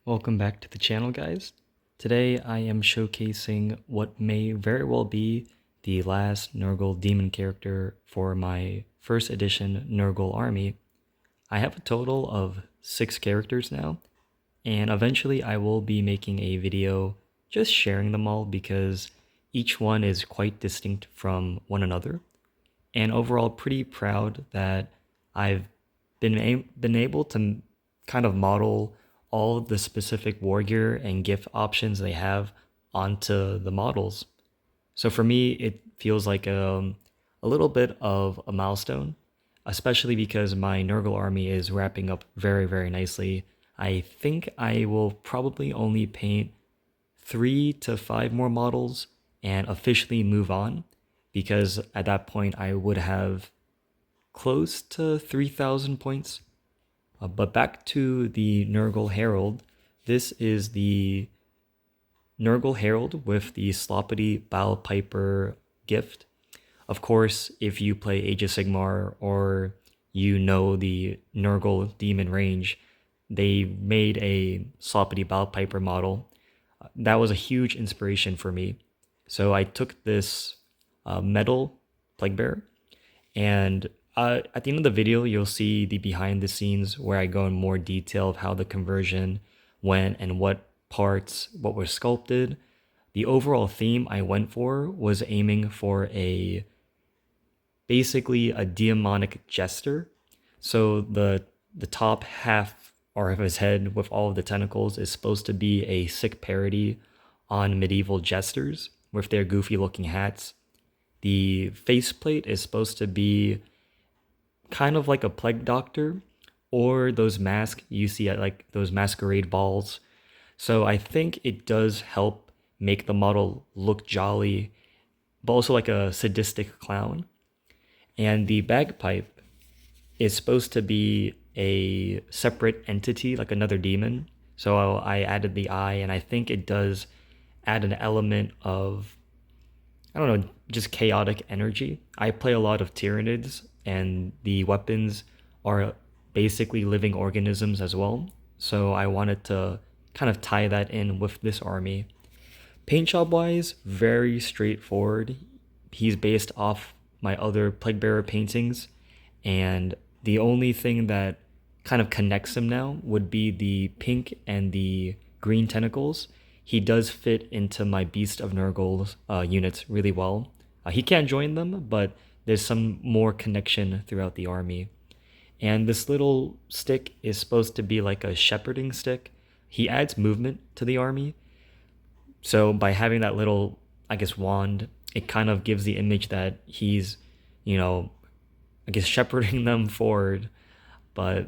Welcome back to the channel, guys. Today I am showcasing what may very well be the last Nurgle demon character for my first edition Nurgle army. I have a total of 6 characters now, and eventually I will be making a video just sharing them all because each one is quite distinct from one another. And overall pretty proud that I've been able to kind of model all of the specific war gear and gift options they have onto the models. So for me, it feels like a little bit of a milestone, especially because my Nurgle army is wrapping up very nicely. I think I will probably only paint 3 to 5 more models and officially move on, because at that point I would have close to 3,000 points. But back to the Nurgle Herald. This is the Nurgle Herald with the Sloppity Bow Piper gift. Of course, if you play Age of Sigmar or you know the Nurgle demon range, they made a Sloppity Bow Piper model. That was a huge inspiration for me. So I took this metal plague bearer, and at the end of the video, you'll see the behind the scenes where I go in more detail of how the conversion went and what parts, what was sculpted. The overall theme I went for was aiming for basically a demonic jester. So the top half or of his head with all of the tentacles is supposed to be a sick parody on medieval jesters with their goofy looking hats. The faceplate is supposed to be kind of like a plague doctor, or those masks you see at like those masquerade balls. So I think it does help make the model look jolly, but also like a sadistic clown. And the bagpipe is supposed to be a separate entity, like another demon. So I added the eye, and I think it does add an element of, I don't know, just chaotic energy. I play a lot of Tyranids, and the weapons are basically living organisms as well. So I wanted to kind of tie that in with this army. Paint job wise, very straightforward. He's based off my other Plague Bearer paintings, and the only thing that kind of connects him now would be the pink and the green tentacles. He does fit into my Beast of Nurgle units really well. He can't join them, but there's some more connection throughout the army. And this little stick is supposed to be like a shepherding stick. He adds movement to the army. So by having that little, I guess, wand, it kind of gives the image that he's, you know, I guess shepherding them forward. But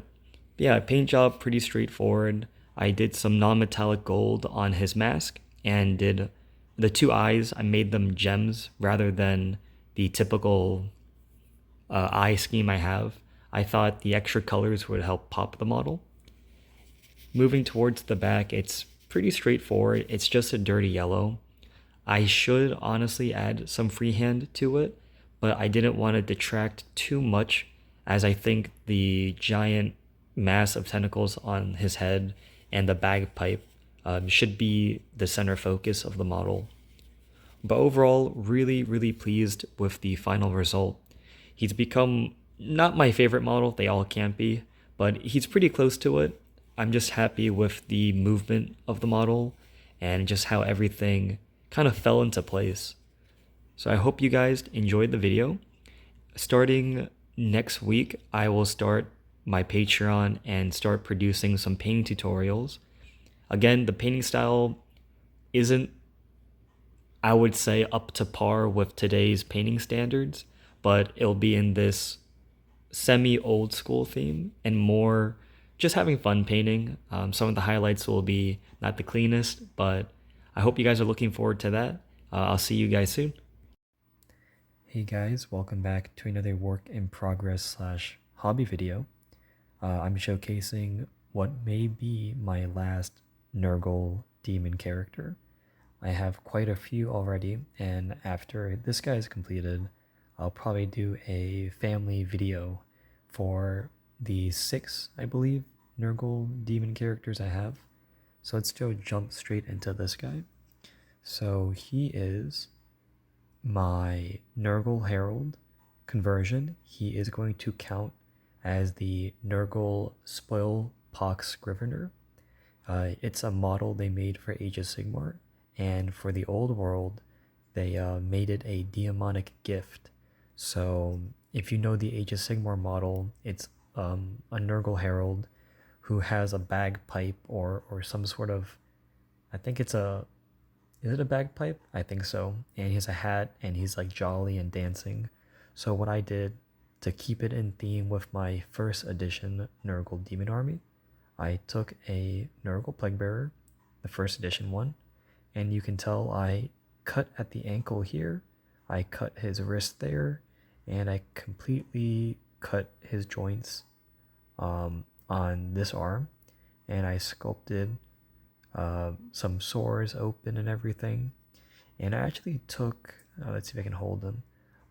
yeah, paint job pretty straightforward. I did some non-metallic gold on his mask and did the 2 eyes. I made them gems rather than the typical eye scheme I have. I thought the extra colors would help pop the model. Moving towards the back, it's pretty straightforward. It's just a dirty yellow. I should honestly add some freehand to it, but I didn't want to detract too much, as I think the giant mass of tentacles on his head and the bagpipe should be the center focus of the model. But overall, really pleased with the final result. He's become not my favorite model, they all can't be, but he's pretty close to it. I'm just happy with the movement of the model and just how everything kind of fell into place. So I hope you guys enjoyed the video. Starting next week, I will start my Patreon and start producing some painting tutorials. Again, the painting style isn't, I would say, up to par with today's painting standards, but it'll be in this semi old school theme and more just having fun painting. Some of the highlights will be not the cleanest, but I hope you guys are looking forward to that. I'll see you guys soon. Hey guys, welcome back to another work in progress slash hobby video. I'm showcasing what may be my last Nurgle demon character. I have quite a few already, and after this guy is completed, I'll probably do a family video for the 6, I believe, Nurgle demon characters I have. So let's go jump straight into this guy. So he is my Nurgle Herald conversion. He is going to count as the Nurgle Spoil Pox Scrivener. It's a model they made for Age of Sigmar, and for the old world, they made it a demonic gift. So if you know the Age of Sigmar model, it's a Nurgle Herald who has a bagpipe or some sort of, I think it's a, is it a bagpipe? I think so. And he has a hat and he's like jolly and dancing. So what I did to keep it in theme with my first edition Nurgle Demon Army, I took a Nurgle Plaguebearer, the first edition one, and you can tell I cut at the ankle here, I cut his wrist there, and I completely cut his joints on this arm, and I sculpted some sores open and everything. And I actually took, let's see if I can hold them.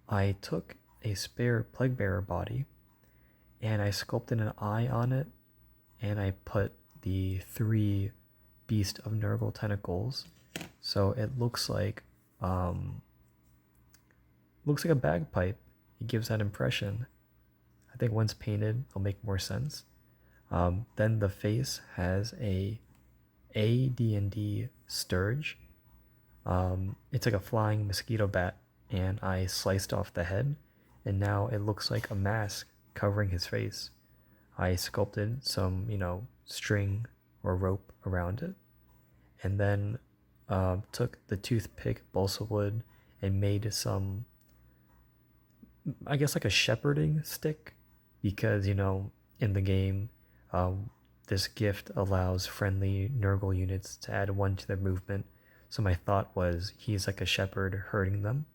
I took a spare Plaguebearer body and I sculpted an eye on it, and I put the 3 Beast of Nurgle tentacles. So it looks like a bagpipe. It gives that impression. I think once painted, it'll make more sense. Then the face has a AD&D Sturge. It's like a flying mosquito bat, and I sliced off the head, and now it looks like a mask covering his face. I sculpted some, string or rope around it, and then took the toothpick balsa wood and made some, I guess, like a shepherding stick, because in the game, this gift allows friendly Nurgle units to add 1 to their movement. So my thought was he's like a shepherd herding them.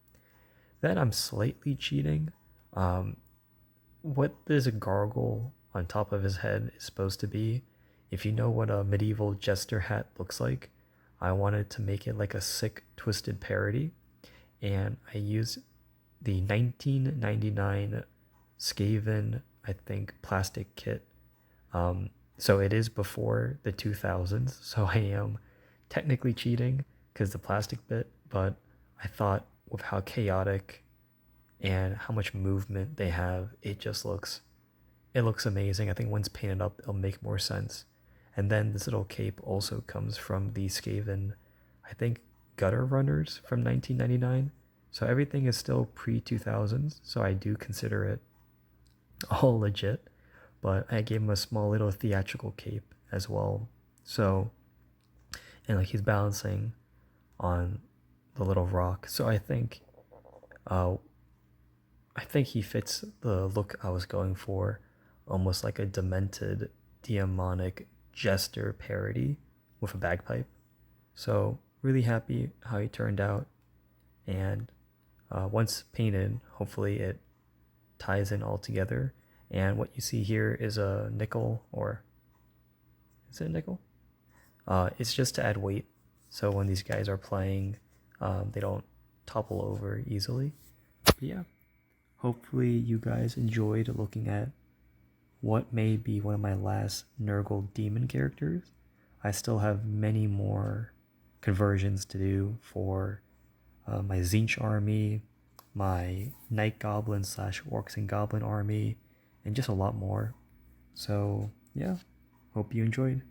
Then I'm slightly cheating. What this gargle on top of his head is supposed to be, if you know what a medieval jester hat looks like, I wanted to make it like a sick twisted parody, and I used the 1999 Skaven, I think, plastic kit. So it is before the 2000s, so I am technically cheating because the plastic bit, but I thought with how chaotic and how much movement they have, it looks amazing. I think once painted up, it'll make more sense. And then this little cape also comes from the Skaven, I think, Gutter Runners from 1999. So everything is still pre-2000s, so I do consider it all legit. But I gave him a small little theatrical cape as well. So, and like he's balancing on the little rock. So I think he fits the look I was going for, almost like a demented, demonic jester parody with a bagpipe. So really happy how he turned out, and once painted, hopefully it ties in all together. And what you see here is a nickel, or is it a nickel? It's just to add weight, so when these guys are playing, they don't topple over easily. But yeah, hopefully you guys enjoyed looking at what may be one of my last Nurgle demon characters. I still have many more conversions to do for my Tzeentch army, my Night Goblin / Orcs and Goblin army, and just a lot more. So yeah, hope you enjoyed.